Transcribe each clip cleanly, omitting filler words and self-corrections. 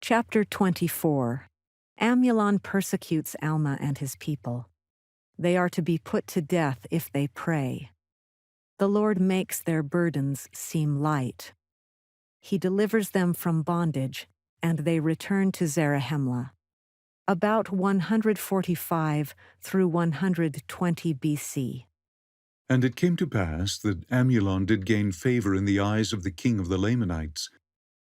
Chapter 24. Amulon persecutes Alma and his people. They are to be put to death if they pray. The Lord makes their burdens seem light. He delivers them from bondage, and they return to Zarahemla. About 145 through 120 BC. And it came to pass that Amulon did gain favor in the eyes of the king of the Lamanites.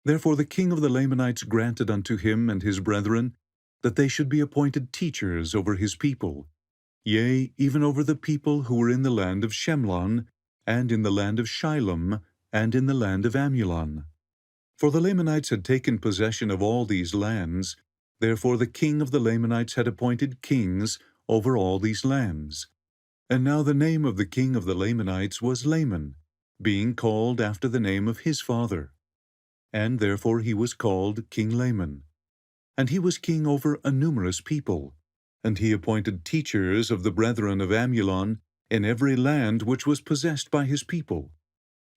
Therefore the king of the Lamanites granted unto him and his brethren that they should be appointed teachers over his people, yea, even over the people who were in the land of Shemlon, and in the land of Shilom, and in the land of Amulon. For the Lamanites had taken possession of all these lands, therefore the king of the Lamanites had appointed kings over all these lands. And now the name of the king of the Lamanites was Laman, being called after the name of his father. And therefore he was called King Laman. And he was king over a numerous people, and he appointed teachers of the brethren of Amulon in every land which was possessed by his people.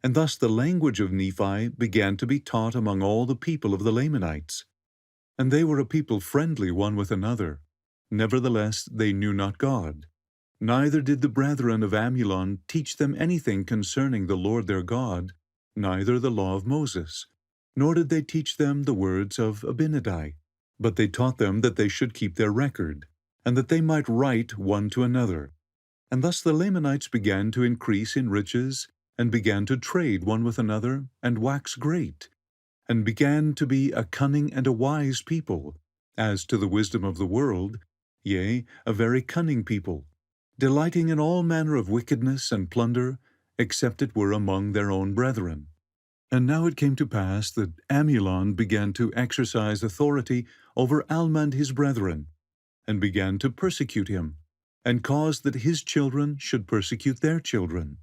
And thus the language of Nephi began to be taught among all the people of the Lamanites. And they were a people friendly one with another. Nevertheless they knew not God. Neither did the brethren of Amulon teach them anything concerning the Lord their God, neither the law of Moses, nor did they teach them the words of Abinadi, but they taught them that they should keep their record, and that they might write one to another. And thus the Lamanites began to increase in riches, and began to trade one with another, and wax great, and began to be a cunning and a wise people, as to the wisdom of the world, yea, a very cunning people, delighting in all manner of wickedness and plunder, except it were among their own brethren. And now it came to pass that Amulon began to exercise authority over Alma and his brethren, and began to persecute him, and caused that his children should persecute their children.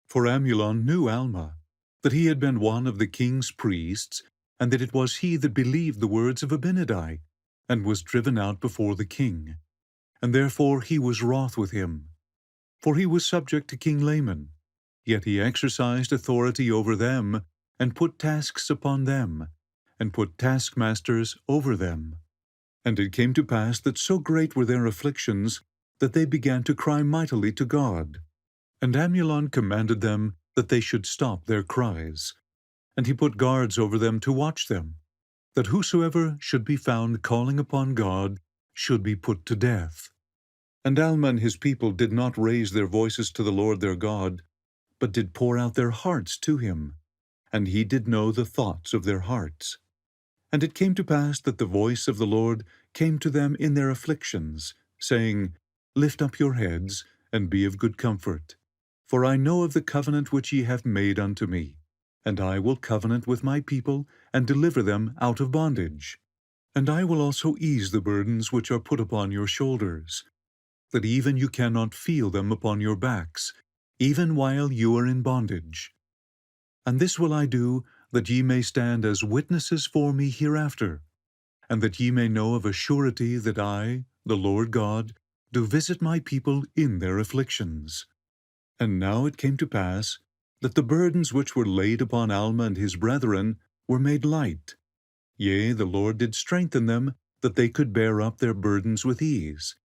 For Amulon knew Alma, that he had been one of the king's priests, and that it was he that believed the words of Abinadi, and was driven out before the king. And therefore he was wroth with him. For he was subject to King Laman, yet he exercised authority over them, and put tasks upon them, and put taskmasters over them. And it came to pass that so great were their afflictions, that they began to cry mightily to God. And Amulon commanded them that they should stop their cries. And he put guards over them to watch them, that whosoever should be found calling upon God should be put to death. And Alma and his people did not raise their voices to the Lord their God, but did pour out their hearts to him, and he did know the thoughts of their hearts. And it came to pass that the voice of the Lord came to them in their afflictions, saying, Lift up your heads, and be of good comfort. For I know of the covenant which ye have made unto me, and I will covenant with my people, and deliver them out of bondage. And I will also ease the burdens which are put upon your shoulders, that even you cannot feel them upon your backs, even while you are in bondage. And this will I do, that ye may stand as witnesses for me hereafter, and that ye may know of a surety that I, the Lord God, do visit my people in their afflictions. And now it came to pass that the burdens which were laid upon Alma and his brethren were made light. Yea, the Lord did strengthen them, that they could bear up their burdens with ease,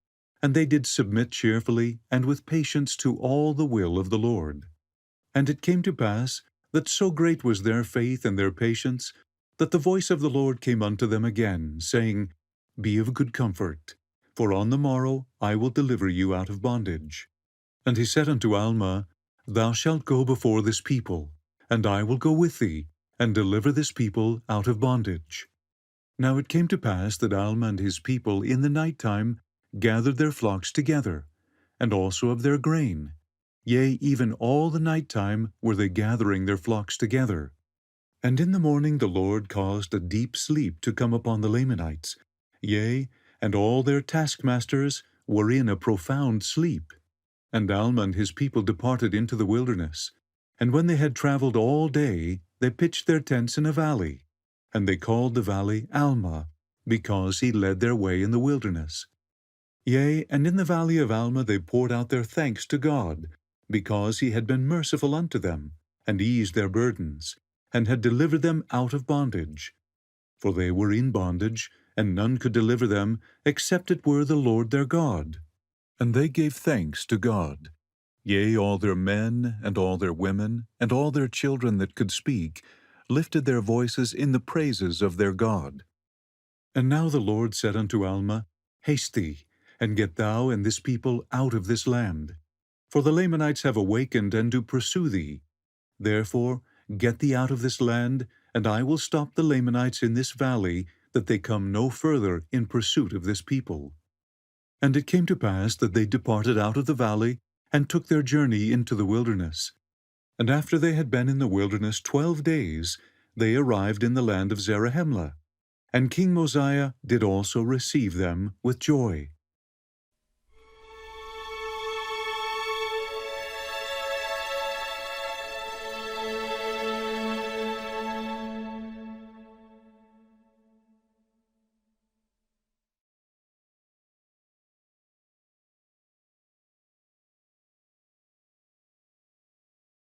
and they did submit cheerfully and with patience to all the will of the Lord. And it came to pass that so great was their faith and their patience, that the voice of the Lord came unto them again, saying, Be of good comfort, for on the morrow I will deliver you out of bondage. And he said unto Alma, Thou shalt go before this people, and I will go with thee, and deliver this people out of bondage. Now it came to pass that Alma and his people in the night time gathered their flocks together, and also of their grain. Yea, even all the night time were they gathering their flocks together. And in the morning the Lord caused a deep sleep to come upon the Lamanites, yea, and all their taskmasters were in a profound sleep. And Alma and his people departed into the wilderness, and when they had traveled all day, they pitched their tents in a valley, and they called the valley Alma, because he led their way in the wilderness. Yea, and in the valley of Alma they poured out their thanks to God, because he had been merciful unto them, and eased their burdens, and had delivered them out of bondage. for they were in bondage, and none could deliver them, except it were the Lord their God. And they gave thanks to God. Yea, all their men, and all their women, and all their children that could speak, lifted their voices in the praises of their God. And now the Lord said unto Alma, Haste thee, and get thou and this people out of this land. For the Lamanites have awakened, and do pursue thee. Therefore get thee out of this land, and I will stop the Lamanites in this valley, that they come no further in pursuit of this people. And it came to pass that they departed out of the valley, and took their journey into the wilderness. And after they had been in the wilderness 12 days, they arrived in the land of Zarahemla. And King Mosiah did also receive them with joy.